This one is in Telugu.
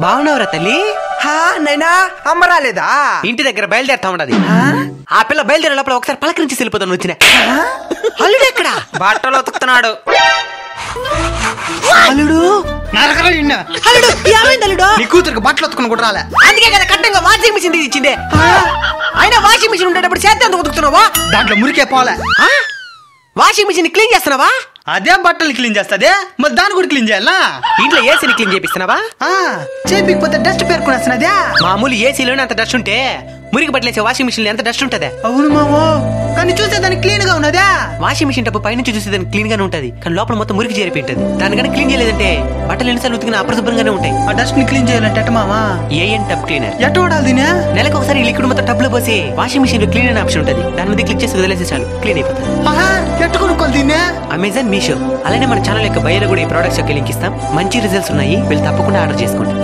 బాగున్నావురా తల్లి? నైనా అమ్మ రాలేదా? ఇంటి దగ్గర బయలుదేరుతా ఉన్నది. ఆ పిల్ల బయలుదేరే లోపల ఒకసారి పలకరించి వెళ్ళిపోతాను. వచ్చిన అల్లుడు ఎక్కడ? బట్టలు ఉతుకుతున్నాడు. అల్లుడు అల్లుడు ఏమైంది అల్లుడు? నీ కూతురికి బట్టలు ఉతుకుని కూడా రాలే. అందుకే కదా కట్టంగా వాషింగ్ మిషన్ ఇచ్చిందే. అయినా వాషింగ్ మిషన్ ఉండేటప్పుడు చేత ఎందుకు ఉతుకుతున్నావా? దాంట్లో మురికే పోలే. వాషింగ్ మిషన్ క్లీన్ చేస్తున్నావా? అదే బట్టలు క్లీన్ చేస్తాదే, మరి దాన్ని కూడా క్లీన్ చేయాలా? ఇంట్లో ఏసీని క్లీన్ చేపిస్తున్నావా? చేపికపోతే డస్ట్ పేరుకునేస్తున్నదే. మామూలు ఏసీలోనే అంత డస్ట్ ఉంటే మురికి బట్టలేసే వాషింగ్ మిషన్ ఎంత డస్ట్ ఉంటదే? అవును మావో, కానీ చూసేదానికి క్లీన్ గా ఉన్నదా? వాషింగ్ మిషన్ టప్పు పైనుంచి చూసేదానికి క్లీన్ గానే ఉంటది, కానీ లోపల మొత్తం మురికి చేరిపి ఉంటది. దానికన్నా క్లీన్ చేయలేదంటే బట్టలు ఎన్నిసార్లు ఉతికినా అపరిశుభ్రంగానే ఉంటాయి. ఆ డస్ట్ ని క్లీన్ చేయాలంటే ఎట్ట మావా? ఏఎన్ టబ్ క్లీనర్. ఎట్ట వాడాలి దీనే? నెలకు ఒకసారి లిక్విడ్ మొత్తం టబ్ లో పోసి వాషింగ్ మిషన్ లో క్లీన్ అనే ఆప్షన్ ఉంటది, దాని మీద క్లిక్ చేసి వదిలేసి చాలు క్లీన్ అయిపోతుంది. ఎట్టు కొనుక్కోవాలి దీన్నే? అమెజాన్, మీషో, అలానే మన ఛానల్ యొక్క బయలు కూడా ఈ ప్రొడక్ట్స్ యొక్క లింక్ ఇస్తాం. మంచి రిజల్ట్స్ ఉన్నాయి, వీళ్ళు తప్పకుండా ఆర్డర్ చేసుకోండి.